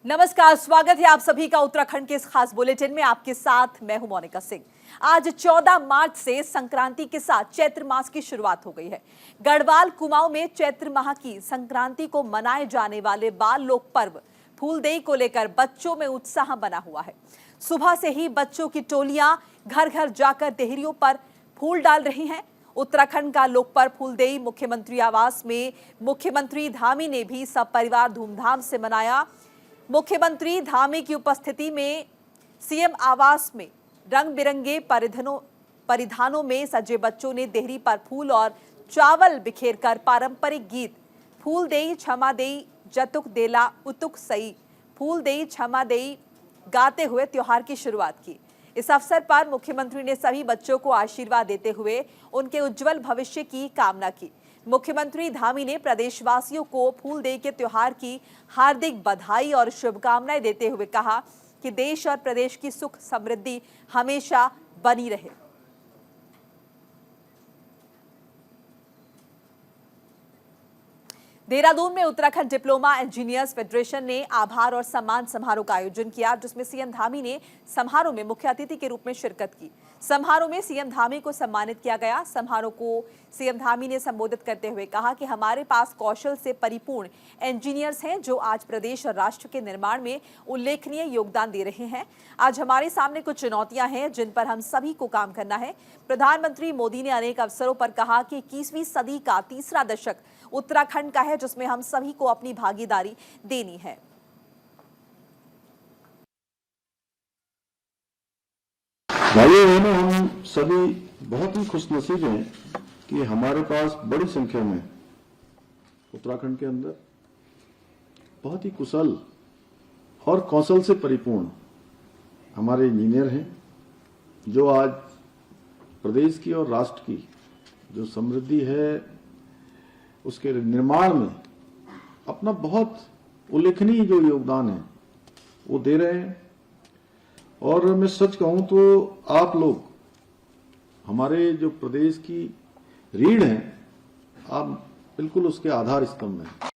नमस्कार, स्वागत है आप सभी का उत्तराखंड के इस खास बुलेटिन में। आपके साथ मैं हूं मोनिका सिंह। आज 14 मार्च से संक्रांति के साथ चैत्र मास की शुरुआत हो गई है। गढ़वाल कुमाऊं में चैत्र माह की संक्रांति को मनाए जाने वाले बाल लोक पर्व फूलदेई को लेकर बच्चों में उत्साह बना हुआ है। सुबह से ही बच्चों की टोलियां घर घर जाकर देहरियों पर फूल डाल रही हैं। उत्तराखंड का लोक पर्व फूलदेई मुख्यमंत्री आवास में मुख्यमंत्री धामी ने भी सब परिवार धूमधाम से मनाया। मुख्यमंत्री धामी की उपस्थिति में सीएम आवास में रंग बिरंगे परिधानों में सजे बच्चों ने देहरी पर फूल और चावल बिखेरकर पारंपरिक गीत फूल देई क्षमा देई जतुक देला उतुक सई फूल देई क्षमा देई गाते हुए त्योहार की शुरुआत की। इस अवसर पर मुख्यमंत्री ने सभी बच्चों को आशीर्वाद देते हुए उनके उज्जवल भविष्य की कामना की। मुख्यमंत्री धामी ने प्रदेशवासियों को फूलदेई के त्योहार की हार्दिक बधाई और शुभकामनाएं देते हुए कहा कि देश और प्रदेश की सुख समृद्धि हमेशा बनी रहे। देहरादून में उत्तराखंड डिप्लोमा इंजीनियर्स फेडरेशन ने आभार और सम्मान समारोह का आयोजन किया, जिसमें सीएम धामी ने समारोह में मुख्य अतिथि के रूप में शिरकत की। समारोह में सीएम धामी को सम्मानित किया गया। समारोह को सीएम धामी ने संबोधित करते हुए कहा कि हमारे पास कौशल से परिपूर्ण इंजीनियर्स हैं जो आज प्रदेश और राष्ट्र के निर्माण में उल्लेखनीय योगदान दे रहे हैं। आज हमारे सामने कुछ चुनौतियां हैं जिन पर हम सभी को काम करना है। प्रधानमंत्री मोदी ने अनेक अवसरों पर कहा कि 21वीं सदी का तीसरा दशक उत्तराखंड का है, जिसमें हम सभी को अपनी भागीदारी देनी है। भाइयों बहनों, हम सभी बहुत ही खुशनसीब हैं कि हमारे पास बड़ी संख्या में उत्तराखंड के अंदर बहुत ही कुशल और कौशल से परिपूर्ण हमारे इंजीनियर हैं, जो आज प्रदेश की और राष्ट्र की जो समृद्धि है उसके निर्माण में अपना बहुत उल्लेखनीय जो योगदान है वो दे रहे हैं। और मैं सच कहूं तो आप लोग हमारे जो प्रदेश की रीढ़ हैं, आप बिल्कुल उसके आधार स्तंभ हैं।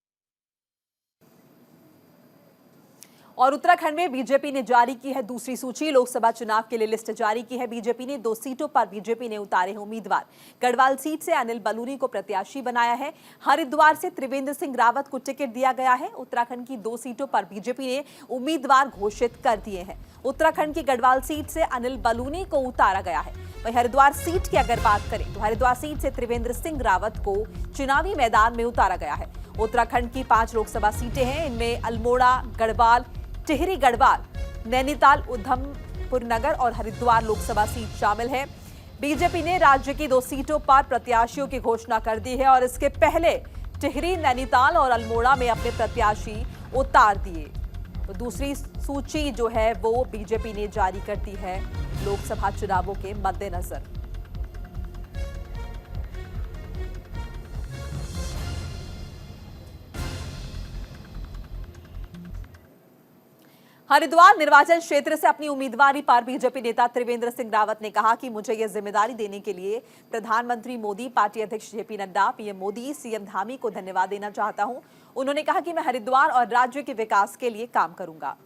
और उत्तराखंड में बीजेपी ने जारी की है दूसरी सूची। लोकसभा चुनाव के लिए लिस्ट जारी की है। बीजेपी ने 2 सीटों पर बीजेपी ने उतारे हैं उम्मीदवार। गढ़वाल सीट से अनिल बलूनी को प्रत्याशी बनाया है। हरिद्वार से त्रिवेंद्र सिंह रावत को टिकट दिया गया है। उत्तराखंड की 2 सीटों पर बीजेपी ने उम्मीदवार घोषित कर दिए हैं। उत्तराखंड की गढ़वाल सीट से अनिल बलूनी को उतारा गया है। वहीं हरिद्वार सीट की अगर बात करें तो हरिद्वार सीट से त्रिवेंद्र सिंह रावत को चुनावी मैदान में उतारा गया है। उत्तराखंड की 5 लोकसभा सीटें हैं। इनमें अल्मोड़ा, गढ़वाल, टिहरी गढ़वाल, नैनीताल, उधमपुर नगर और हरिद्वार लोकसभा सीट शामिल है। बीजेपी ने राज्य की 2 सीटों पर प्रत्याशियों की घोषणा कर दी है और इसके पहले टिहरी, नैनीताल और अल्मोड़ा में अपने प्रत्याशी उतार दिए। तो दूसरी सूची जो है वो बीजेपी ने जारी कर दी है लोकसभा चुनावों के मद्देनजर। हरिद्वार निर्वाचन क्षेत्र से अपनी उम्मीदवारी पर बीजेपी नेता त्रिवेंद्र सिंह रावत ने कहा कि मुझे यह जिम्मेदारी देने के लिए प्रधानमंत्री मोदी, पार्टी अध्यक्ष JP Nadda, PM Modi, CM Dhami को धन्यवाद देना चाहता हूं। उन्होंने कहा कि मैं हरिद्वार और राज्य के विकास के लिए काम करूंगा।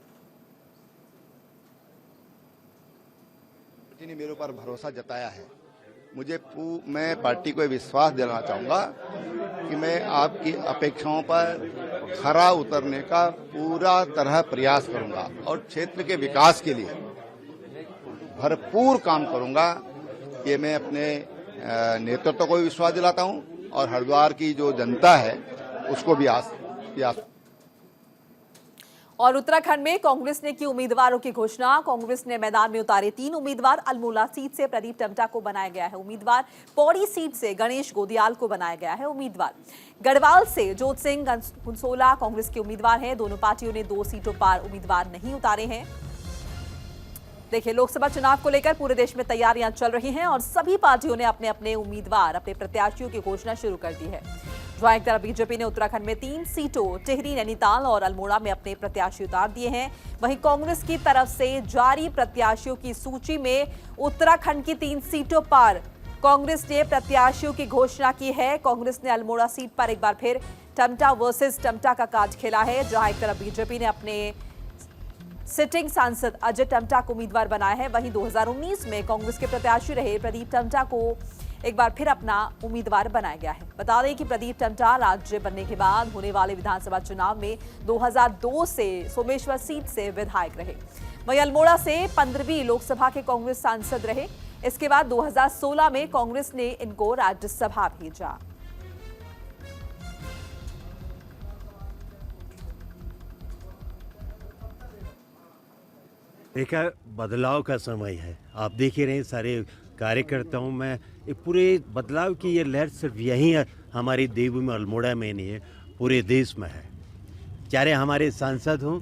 पार्टी ने मेरे ऊपर भरोसा जताया है। मैं पार्टी को विश्वास दिलाना चाहूंगा कि मैं आपकी अपेक्षाओं पर खरा उतरने का पूरा तरह प्रयास करूंगा और क्षेत्र के विकास के लिए भरपूर काम करूंगा। ये मैं अपने नेतृत्व को भी विश्वास दिलाता हूं और हरिद्वार की जो जनता है उसको भी आस। और उत्तराखंड में कांग्रेस ने की उम्मीदवारों की घोषणा। कांग्रेस ने मैदान में उतारे 3 उम्मीदवार। अल्मोड़ा सीट से प्रदीप टम्टा को बनाया गया है उम्मीदवार। पौड़ी सीट से गणेश गोदियाल को बनाया गया है उम्मीदवार। गढ़वाल से जोत सिंह घुनसोला कांग्रेस के उम्मीदवार हैं। दोनों पार्टियों ने 2 सीटों पर उम्मीदवार नहीं उतारे हैं। देखिए, लोकसभा चुनाव को लेकर पूरे देश में तैयारियां चल रही हैं और सभी पार्टियों ने अपने अपने उम्मीदवार, अपने प्रत्याशियों की घोषणा शुरू कर दी है। जहां एक तरफ बीजेपी ने उत्तराखंड में 3 सीटों टिहरी, नैनीताल और अल्मोड़ा में अपने प्रत्याशी उतार दिए हैं, वहीं कांग्रेस की तरफ से जारी प्रत्याशियों की सूची में उत्तराखंड की 3 सीटों पर कांग्रेस ने प्रत्याशियों की घोषणा की है। कांग्रेस ने अल्मोड़ा सीट पर एक बार फिर टम्टा वर्सेस टम्टा का कार्ड खेला है, जहां एक तरफ बीजेपी ने अपने सिटिंग सांसद अजय टम्टा को उम्मीदवार बनाया है। वहीं 2019 में कांग्रेस के प्रत्याशी रहे प्रदीप टम्टा को एक बार फिर अपना उम्मीदवार बनाया गया है। बता दें कि प्रदीप टम्टा राज्य बनने के बाद होने वाले विधानसभा चुनाव में 2002 से सोमेश्वर सीट से विधायक रहे। वहीं अल्मोड़ा से 15वीं लोकसभा के कांग्रेस सांसद रहे। इसके बाद 2016 में कांग्रेस ने इनको राज्यसभा भेजा। एक बदलाव का समय है। आप देख ही रहे हैं, सारे कार्यकर्ताओं में एक पूरे बदलाव की ये लहर सिर्फ यहीं हमारी देवभूमि में अल्मोड़ा में नहीं है, पूरे देश में है। चाहे हमारे सांसद हों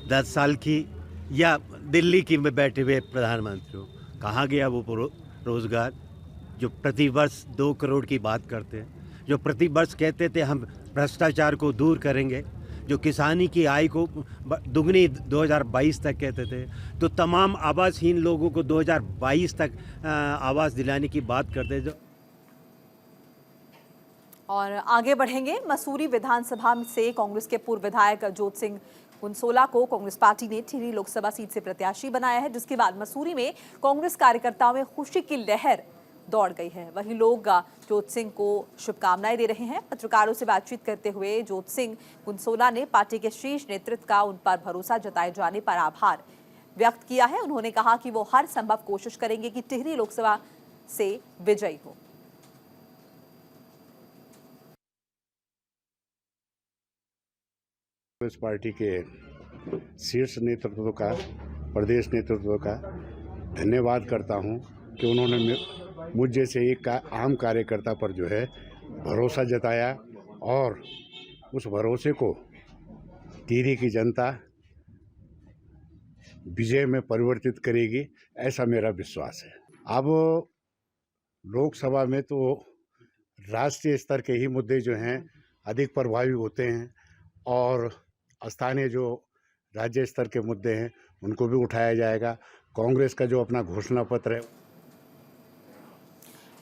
10 साल की या दिल्ली की में बैठे हुए प्रधानमंत्री हो, कहाँ गया वो रोजगार जो प्रतिवर्ष 2 करोड़ की बात करते हैं, जो प्रतिवर्ष कहते थे हम भ्रष्टाचार को दूर करेंगे, जो किसानी की आय को दुगनी 2022 तक कहते थे, तो तमाम आवासहीन लोगों को 2022 तक आवास दिलाने की बात करते थे। और आगे बढ़ेंगे। मसूरी विधानसभा से कांग्रेस के पूर्व विधायक जोत सिंह कुनसोला को कांग्रेस पार्टी ने टिहरी लोकसभा सीट से प्रत्याशी बनाया है, जिसके बाद मसूरी में कांग्रेस कार्यकर्ताओं में खुशी की लहर दौड़ गई है। वहीं लोग जोत सिंह को शुभकामनाएं दे रहे हैं। पत्रकारों से बातचीत करते हुए जोत सिंह कुनसोला ने पार्टी के शीर्ष नेतृत्व का उन पर भरोसा जताए जाने पर आभार व्यक्त किया है। उन्होंने कहा कि वो हर संभव कोशिश करेंगे कि टिहरी लोकसभा से विजयी हो। कांग्रेस पार्टी के शीर्ष नेतृत्व का, प्रदेश नेतृत्व का धन्यवाद करता हूं कि उन्होंने मुझ जैसे एक आम कार्यकर्ता पर जो है भरोसा जताया और उस भरोसे को टिहरी की जनता विजय में परिवर्तित करेगी, ऐसा मेरा विश्वास है। अब लोकसभा में तो राष्ट्रीय स्तर के ही मुद्दे जो हैं अधिक प्रभावी होते हैं और स्थानीय जो राज्य स्तर के मुद्दे हैं उनको भी उठाया जाएगा। कांग्रेस का जो अपना घोषणा पत्र है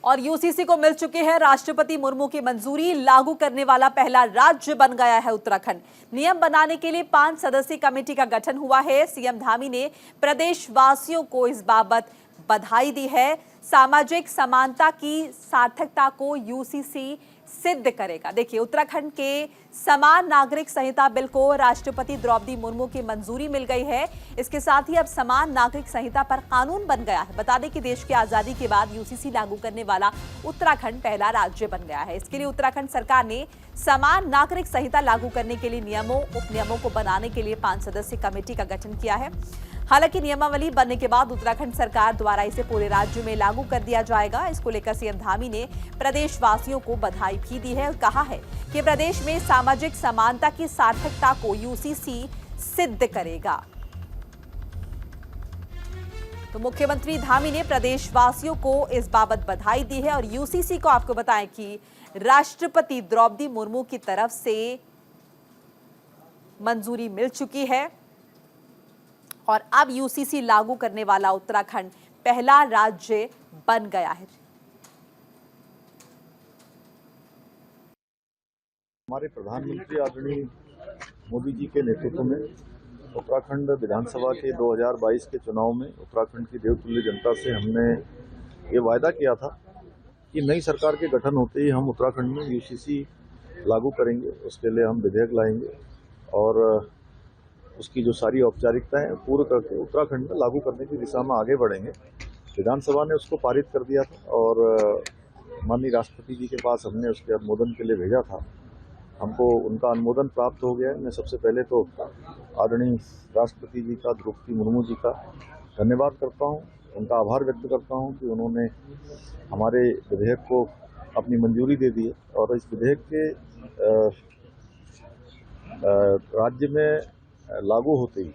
और यूसीसी को मिल चुकी है राष्ट्रपति मुर्मू की मंजूरी। लागू करने वाला पहला राज्य बन गया है उत्तराखंड। नियम बनाने के लिए 5 सदस्यीय कमेटी का गठन हुआ है। सीएम धामी ने प्रदेशवासियों को इस बाबत बधाई दी है। सामाजिक समानता की सार्थकता को यूसीसी सिद्ध करेगा। देखिए, उत्तराखंड के समान नागरिक संहिता बिल को राष्ट्रपति द्रौपदी मुर्मू की मंजूरी मिल गई है। इसके साथ ही अब समान नागरिक संहिता पर कानून बन गया है। बता दें कि देश की आजादी के बाद यूसीसी लागू करने वाला उत्तराखंड पहला राज्य बन गया है। इसके लिए उत्तराखंड सरकार ने समान नागरिक संहिता लागू करने के लिए नियमों उपनियमों को बनाने के लिए 5 सदस्यीय कमेटी का गठन किया है। हालांकि नियमावली बनने के बाद उत्तराखंड सरकार द्वारा इसे पूरे राज्य में लागू कर दिया जाएगा। इसको लेकर सीएम धामी ने प्रदेशवासियों को बधाई भी दी है और कहा है कि प्रदेश में सामाजिक समानता की सार्थकता को यूसीसी सिद्ध करेगा। तो मुख्यमंत्री धामी ने प्रदेशवासियों को इस बाबत बधाई दी है और यूसीसी को आपको बताएं कि राष्ट्रपति द्रौपदी मुर्मू की तरफ से मंजूरी मिल चुकी है और अब यूसीसी लागू करने वाला उत्तराखंड पहला राज्य बन गया है। हमारे प्रधानमंत्री आदरणीय मोदी जी के नेतृत्व में उत्तराखंड विधानसभा के 2022 के चुनाव में उत्तराखंड की देवतुल्य जनता से हमने ये वायदा किया था कि नई सरकार के गठन होते ही हम उत्तराखंड में यूसीसी लागू करेंगे। उसके लिए हम विधेयक लाएंगे और उसकी जो सारी औपचारिकता है पूर्ण करके उत्तराखंड में लागू करने की दिशा में आगे बढ़ेंगे। विधानसभा ने उसको पारित कर दिया था और माननीय राष्ट्रपति जी के पास हमने उसके अनुमोदन के लिए भेजा था। हमको उनका अनुमोदन प्राप्त हो गया है। मैं सबसे पहले तो आदरणीय राष्ट्रपति जी का, द्रौपदी मुर्मू जी का धन्यवाद करता हूं, उनका आभार व्यक्त करता हूं कि उन्होंने हमारे विधेयक को अपनी मंजूरी दे दी है और इस विधेयक के राज्य में लागू होते ही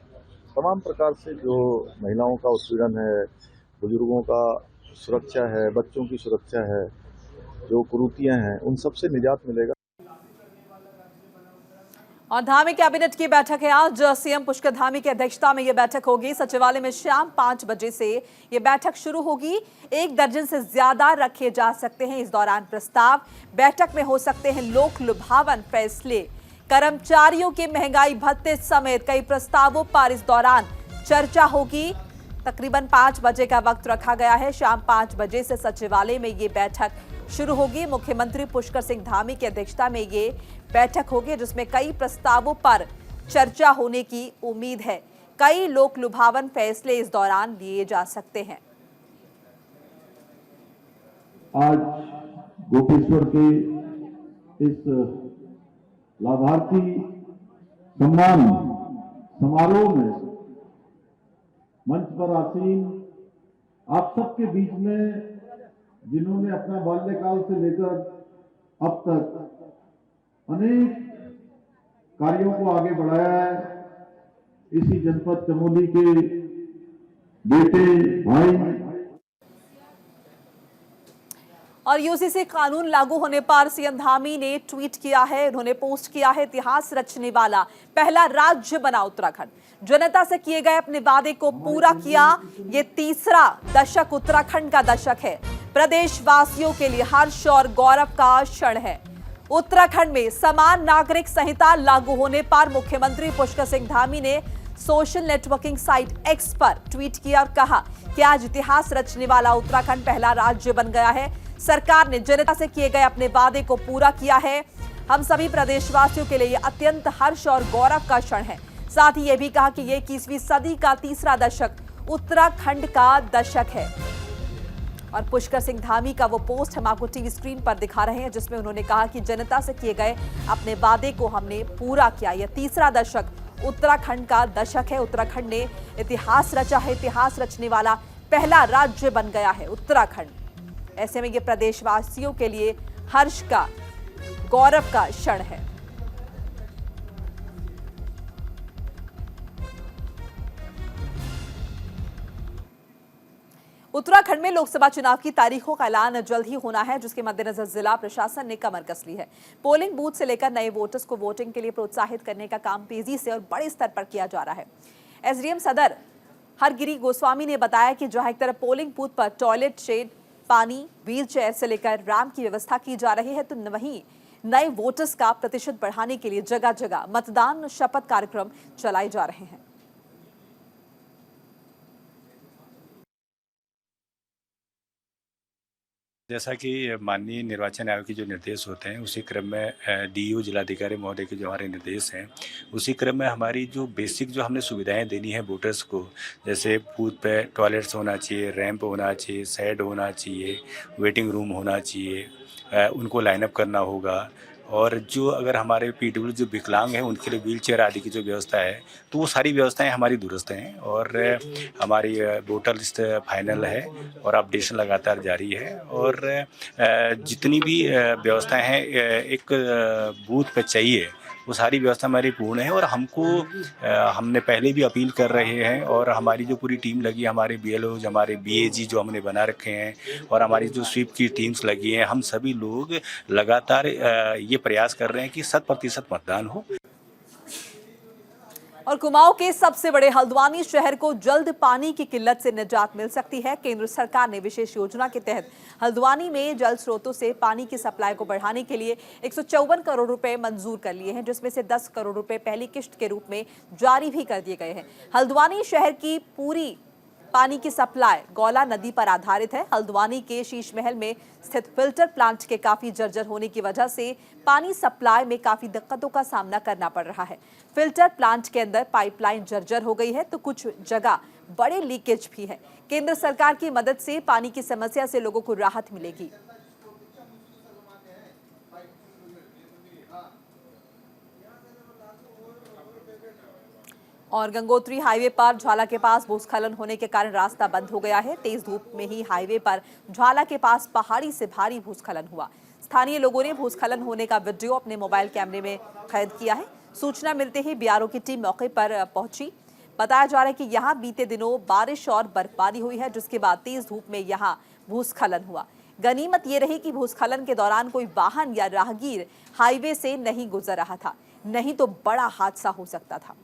तमाम प्रकार से जो महिलाओं का उत्पीड़न है, बुजुर्गों का सुरक्षा है, बच्चों की सुरक्षा है, जो कुरीतियां हैं, उन सब से निजात मिलेगा। और धामी कैबिनेट की बैठक है आज। सीएम पुष्कर धामी की अध्यक्षता में यह बैठक होगी। सचिवालय में शाम 5 बजे से यह बैठक शुरू होगी। 1 दर्जन से ज्यादा रखे जा सकते हैं इस दौरान प्रस्ताव। बैठक में हो सकते हैं लोक लुभावन फैसले कर्मचारियों के महंगाई भत्ते समेत कई प्रस्तावों पर इस दौरान चर्चा होगी। तकरीबन 5 बजे का वक्त रखा गया है। शाम 5 बजे से सचिवालय में ये बैठक शुरू होगी। मुख्यमंत्री पुष्कर सिंह धामी की अध्यक्षता में ये बैठक होगी, जिसमें कई प्रस्तावों पर चर्चा होने की उम्मीद है। कई लोक लुभावन फैसले इस दौरान लिए जा सकते हैं। आज गोपेश्वर के इस लाभार्थी सम्मान समारोह में मंच पर आसीन आप सबके बीच में, जिन्होंने अपना बाल्यकाल से लेकर अब तक अनेक कार्यों को आगे बढ़ाया है, इसी जनपद चमोली के बेटे भाई और यूसीसी कानून लागू होने पर सीएम धामी ने ट्वीट किया है। उन्होंने पोस्ट किया है, इतिहास रचने वाला पहला राज्य बना उत्तराखंड। जनता से किए गए अपने वादे को पूरा किया। ये तीसरा दशक उत्तराखंड का दशक है। प्रदेशवासियों के लिए हर्ष और गौरव का क्षण है। उत्तराखंड में समान नागरिक संहिता लागू होने पर मुख्यमंत्री पुष्कर सिंह धामी ने सोशल नेटवर्किंग साइट एक्स पर ट्वीट किया और कहा कि आज इतिहास रचने वाला उत्तराखंड पहला राज्य बन गया है। सरकार ने जनता से किए गए अपने वादे को पूरा किया है। हम सभी प्रदेशवासियों के लिए अत्यंत हर्ष और गौरव का क्षण है। साथ ही यह भी कहा कि ये 21वीं सदी का तीसरा दशक उत्तराखंड का दशक है। और पुष्कर सिंह धामी का वो पोस्ट हम आपको टीवी स्क्रीन पर दिखा रहे हैं, जिसमें उन्होंने कहा कि जनता से किए गए अपने वादे को हमने पूरा किया। यह तीसरा दशक उत्तराखंड का दशक है। उत्तराखंड ने इतिहास रचा है। इतिहास रचने वाला पहला राज्य बन गया है उत्तराखंड। ऐसे में ये प्रदेशवासियों के लिए हर्ष का, गौरव का क्षण है। उत्तराखंड में लोकसभा चुनाव की तारीखों का ऐलान जल्द ही होना है, जिसके मद्देनजर जिला प्रशासन ने कमर कस ली है। पोलिंग बूथ से लेकर नए वोटर्स को वोटिंग के लिए प्रोत्साहित करने का काम तेजी से और बड़े स्तर पर किया जा रहा है। एसडीएम सदर हरगिरी गोस्वामी ने बताया कि जहां एक तरफ पोलिंग बूथ पर टॉयलेट, शेड, पानी, व्हील चेयर से लेकर रैंप की व्यवस्था की जा रही है, तो वहीं नए वोटर्स का प्रतिशत बढ़ाने के लिए जगह जगह मतदान शपथ कार्यक्रम चलाए जा रहे हैं। जैसा कि माननीय निर्वाचन आयोग के जो निर्देश होते हैं, उसी क्रम में डीईओ जिलाधिकारी महोदय के जो हमारे निर्देश हैं, उसी क्रम में हमारी जो बेसिक जो हमने सुविधाएं देनी है वोटर्स को, जैसे बूथ पे टॉयलेट्स होना चाहिए, रैंप होना चाहिए, शेड होना चाहिए, वेटिंग रूम होना चाहिए, उनको लाइनअप करना होगा। और जो अगर हमारे पीडब्ल्यू जो विकलांग हैं उनके लिए व्हील चेयर आदि की जो व्यवस्था है, तो वो सारी व्यवस्थाएं हमारी दुरुस्त हैं। और हमारी वोटर लिस्ट फाइनल है और अपडेशन लगातार जारी है। और जितनी भी व्यवस्थाएं हैं एक बूथ पे चाहिए, वो सारी व्यवस्था हमारी पूर्ण है। और हमने पहले भी अपील कर रहे हैं, और हमारी जो पूरी टीम लगी है, हमारे बीएलओ, हमारे बीएजी जो हमने बना रखे हैं, और हमारी जो स्वीप की टीम्स लगी हैं, हम सभी लोग लगातार ये प्रयास कर रहे हैं कि 100% मतदान हो। और कुमाऊं के सबसे बड़े हल्द्वानी शहर को जल्द पानी की किल्लत से निजात मिल सकती है। केंद्र सरकार ने विशेष योजना के तहत हल्द्वानी में जल स्रोतों से पानी की सप्लाई को बढ़ाने के लिए 154 करोड़ रुपए मंजूर कर लिए हैं, जिसमें से 10 करोड़ रुपए पहली किश्त के रूप में जारी भी कर दिए गए हैं। हल्द्वानी शहर की पूरी पानी की सप्लाई गौला नदी पर आधारित है। हल्द्वानी के शीश महल में स्थित फिल्टर प्लांट के काफी जर्जर होने की वजह से पानी सप्लाई में काफी दिक्कतों का सामना करना पड़ रहा है। फिल्टर प्लांट के अंदर पाइपलाइन जर्जर हो गई है, तो कुछ जगह बड़े लीकेज भी है। केंद्र सरकार की मदद से पानी की समस्या से लोगों को राहत मिलेगी। और गंगोत्री हाईवे पर ज्वाला के पास भूस्खलन होने के कारण रास्ता बंद हो गया है। तेज धूप में ही हाईवे पर ज्वाला के पास पहाड़ी से भारी भूस्खलन हुआ। स्थानीय लोगों ने भूस्खलन होने का वीडियो अपने मोबाइल कैमरे में कैद किया है। सूचना मिलते ही बीआरओ की टीम मौके पर पहुंची। बताया जा रहा है कि यहां बीते दिनों बारिश और बर्फबारी हुई है, जिसके बाद तेज धूप में यहां भूस्खलन हुआ। गनीमत ये रही कि भूस्खलन के दौरान कोई वाहन या राहगीर हाईवे से नहीं गुजर रहा था, नहीं तो बड़ा हादसा हो सकता था।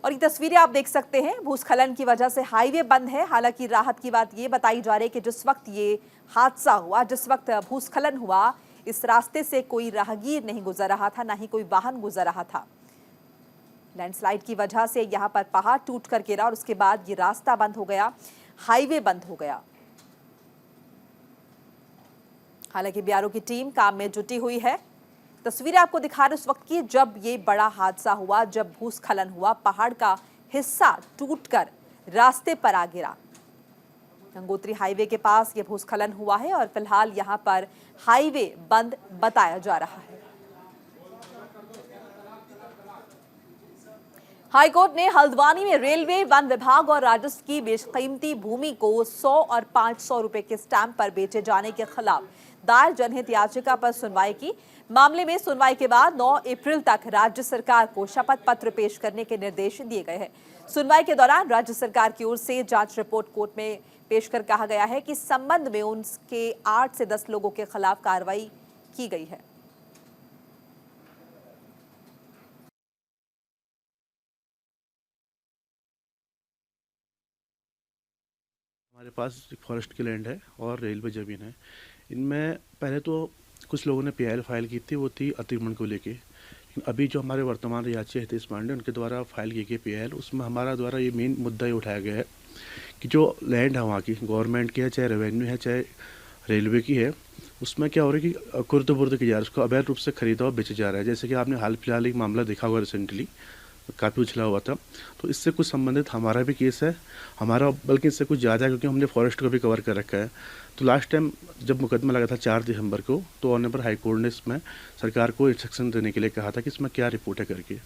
और ये तस्वीरें आप देख सकते हैं, भूस्खलन की वजह से हाईवे बंद है। हालांकि राहत की बात ये बताई जा रही है कि जिस वक्त ये हादसा हुआ, जिस वक्त भूस्खलन हुआ, इस रास्ते से कोई राहगीर नहीं गुजर रहा था, ना ही कोई वाहन गुजर रहा था। लैंडस्लाइड की वजह से यहाँ पर पहाड़ टूट कर गिरा और उसके बाद ये रास्ता बंद हो गया, हाईवे बंद हो गया। हालांकि बीआरओ की टीम काम में जुटी हुई है। तस्वीरें आपको दिखा रहे उस वक्त की जब ये बड़ा हादसा हुआ, जब भूस्खलन हुआ, पहाड़ का हिस्सा टूटकर रास्ते पर आ गिरा। गंगोत्री हाईवे के पास ये भूस्खलन हुआ है और फिलहाल यहां पर हाईवे बंद बताया जा रहा है। हाईकोर्ट ने हल्द्वानी में रेलवे, वन विभाग और राजस्व की बेशकीमती भूमि को 100 और 500 रुपए के स्टैंप पर बेचे जाने के खिलाफ दायर जनहित याचिका पर सुनवाई की। मामले में सुनवाई के बाद 9 अप्रैल तक राज्य सरकार को शपथ पत्र पेश करने के निर्देश दिए गए हैं। सुनवाई के दौरान राज्य सरकार की ओर से जांच रिपोर्ट कोर्ट में पेश कर कहा गया है कि संबंध में उनके 8 से 10 लोगों के खिलाफ कार्रवाई की गई है। हमारे पास एक फॉरेस्ट की लैंड है और रेलवे ज़मीन है। इनमें पहले तो कुछ लोगों ने पीआईएल फाइल की थी, वो थी अतिक्रमण को लेके। अभी जो हमारे वर्तमान याची हितेश पांडे उनके द्वारा फाइल की गई पीआईएल, उसमें हमारा द्वारा ये मेन मुद्दा ये उठाया गया है कि जो लैंड है वहाँ की गवर्नमेंट की है, चाहे रेवेन्यू है, चाहे रेलवे की है, उसमें क्या हो रहा है कि कुर्द-बुर्द की जा रहा है, उसको अवैध रूप से खरीदा और बेचा जा रहा है। जैसे कि आपने हाल फिलहाल एक मामला देखा होगा, रिसेंटली काफ़ी उछला हुआ था। तो इससे कुछ संबंधित हमारा भी केस है, हमारा बल्कि इससे कुछ ज़्यादा है, क्योंकि हमने फॉरेस्ट को भी कवर कर रखा है। तो लास्ट टाइम जब मुकदमा लगा था 4 दिसंबर को, तो ऑनरेबल हाईकोर्ट ने इसमें सरकार को इंस्ट्रक्शन देने के लिए कहा था कि इसमें क्या रिपोर्ट है करके।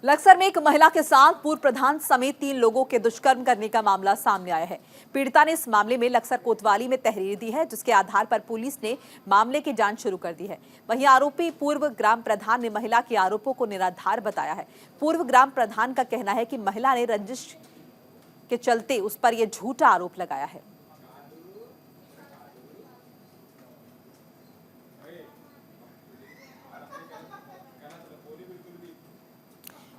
लक्सर में एक महिला के साथ पूर्व प्रधान समेत 3 लोगों के दुष्कर्म करने का मामला सामने आया है। पीड़िता ने इस मामले में लक्सर कोतवाली में तहरीर दी है, जिसके आधार पर पुलिस ने मामले की जांच शुरू कर दी है। वहीं आरोपी पूर्व ग्राम प्रधान ने महिला के आरोपों को निराधार बताया है। पूर्व ग्राम प्रधान का कहना है कि महिला ने रंजिश के चलते उस पर यह झूठा आरोप लगाया है।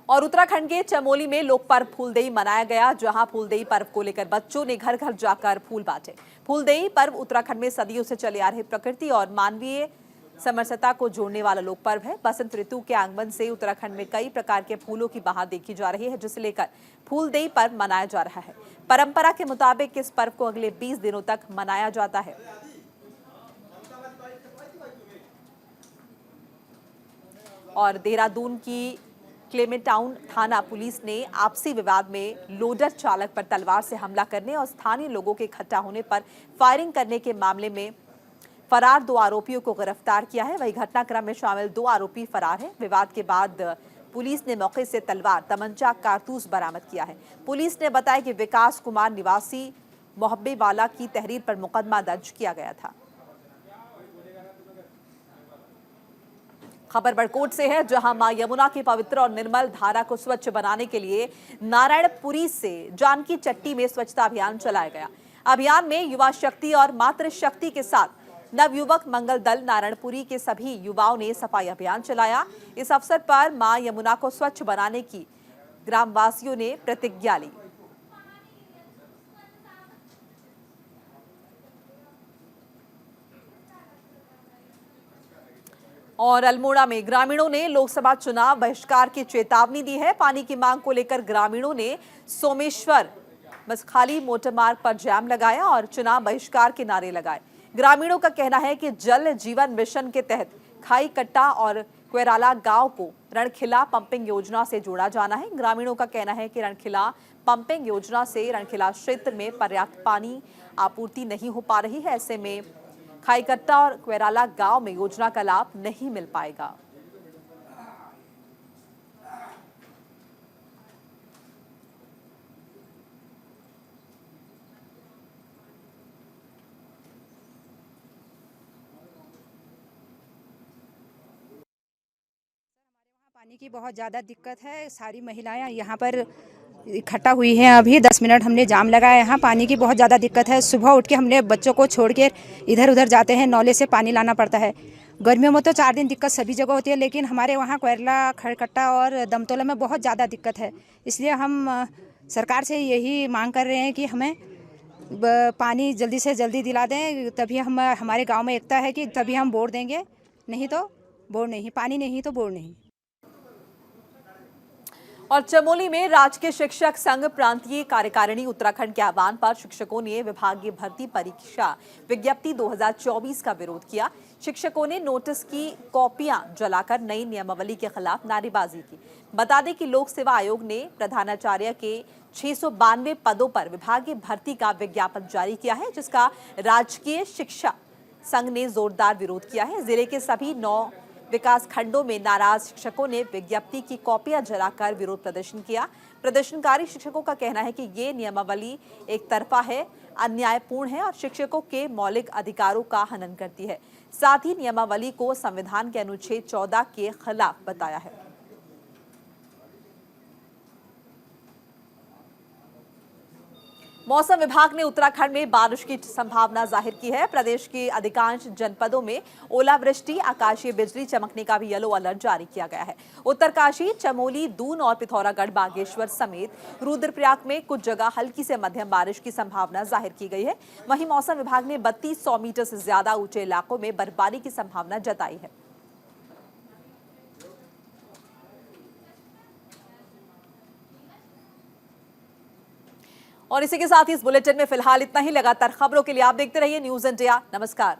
और उत्तराखंड के चमोली में लोक पर्व फूलदेई मनाया गया, जहां फूलदेई पर्व को लेकर बच्चों ने घर घर जाकर फूल बांटे। फूलदेई पर्व उत्तराखंड में सदियों से चले आ रहे प्रकृति और मानवीय समरसता को जोड़ने वाला लोक पर्व है। बसंत ऋतु के आगमन से उत्तराखंड में कई प्रकार के फूलों की बहार देखी जा रही है, जिसे लेकर फूलदेई पर्व मनाया जा रहा है। परंपरा के मुताबिक इस पर्व को अगले 20 दिनों तक मनाया जाता है। और देहरादून की क्लेमेंट टाउन थाना पुलिस ने आपसी विवाद में लोडर चालक पर तलवार से हमला करने और स्थानीय लोगों के इकट्ठा होने पर फायरिंग करने के मामले में फरार 2 आरोपियों को गिरफ्तार किया है। वही घटनाक्रम में शामिल 2 आरोपी फरार हैं। विवाद के बाद पुलिस ने मौके से तलवार, तमंचा, कारतूस बरामद किया है। पुलिस ने बताया कि विकास कुमार निवासी मोहब्बेवाला की तहरीर पर मुकदमा दर्ज किया गया था। खबर बड़कोट से है, जहां मां यमुना की पवित्र और निर्मल धारा को स्वच्छ बनाने के लिए नारायणपुरी से जानकी चट्टी में स्वच्छता अभियान चलाया गया। अभियान में युवा शक्ति और मातृ शक्ति के साथ नवयुवक मंगल दल नारायणपुरी के सभी युवाओं ने सफाई अभियान चलाया। इस अवसर पर मां यमुना को स्वच्छ बनाने की ग्रामवासियों ने प्रतिज्ञा ली। और अल्मोड़ा में ग्रामीणों ने लोकसभा चुनाव बहिष्कार की चेतावनी दी है। पानी की मांग को लेकर ग्रामीणों ने सोमेश्वर मसखाली मोटर मार्ग पर जाम लगाया और चुनाव बहिष्कार के नारे लगाए। ग्रामीणों का कहना है कि जल जीवन मिशन के तहत खाई कट्टा और क्वेराला गांव को रणखिला पंपिंग योजना से जोड़ा जाना है। ग्रामीणों का कहना है कि रणखिला पंपिंग योजना से रणखिला क्षेत्र में पर्याप्त पानी आपूर्ति नहीं हो पा रही है। ऐसे में खाईकट्टा और क्वेराला गांव में योजना का लाभ नहीं मिल पाएगा। पानी की बहुत ज़्यादा दिक्कत है। सारी महिलाएं यहाँ पर इकट्ठा हुई हैं। अभी 10 मिनट हमने जाम लगाया। यहाँ पानी की बहुत ज़्यादा दिक्कत है। सुबह उठ के हमने बच्चों को छोड़ के इधर उधर जाते हैं, नौले से पानी लाना पड़ता है। गर्मियों में तो 4 दिन दिक्कत सभी जगह होती है, लेकिन हमारे वहाँ कोयला, खड़कट्टा और दमतोला में बहुत ज़्यादा दिक्कत है। इसलिए हम सरकार से यही मांग कर रहे हैं कि हमें पानी जल्दी से जल्दी दिला दें, तभी हम हमारे गांव में एकता है कि तभी हम वोट देंगे, नहीं तो वोट नहीं, पानी नहीं तो वोट नहीं। और चमोली में राजकीय शिक्षक संघ प्रांतीय कार्यकारिणी उत्तराखंड के आह्वान पर शिक्षकों ने विभागीय भर्ती परीक्षा विज्ञप्ति 2024 का विरोध किया। शिक्षकों ने नोटिस की कॉपियां जलाकर नई नियमावली के खिलाफ नारेबाजी की। बता दें कि लोक सेवा आयोग ने प्रधानाचार्य के 692 पदों पर विभागीय भर्ती का विज्ञापन जारी किया है, जिसका राजकीय शिक्षा संघ ने जोरदार विरोध किया है। जिले के सभी 9 विकास खंडों में नाराज शिक्षकों ने विज्ञप्ति की कॉपियां जलाकर विरोध प्रदर्शन किया। प्रदर्शनकारी शिक्षकों का कहना है कि ये नियमावली एक तरफा है, अन्यायपूर्ण है और शिक्षकों के मौलिक अधिकारों का हनन करती है। साथ ही नियमावली को संविधान के अनुच्छेद 14 के खिलाफ बताया है। मौसम विभाग ने उत्तराखंड में बारिश की संभावना जाहिर की है। प्रदेश के अधिकांश जनपदों में ओलावृष्टि, आकाशीय बिजली चमकने का भी येलो अलर्ट जारी किया गया है। उत्तरकाशी, चमोली, दून और पिथौरागढ़, बागेश्वर समेत रुद्रप्रयाग में कुछ जगह हल्की से मध्यम बारिश की संभावना जाहिर की गई है। वहीं मौसम विभाग ने 3200 मीटर से ज्यादा ऊंचे इलाकों में बर्फबारी की संभावना जताई है। और इसी के साथ ही इस बुलेटिन में फिलहाल इतना ही। लगातार खबरों के लिए आप देखते रहिए न्यूज़ इंडिया। नमस्कार।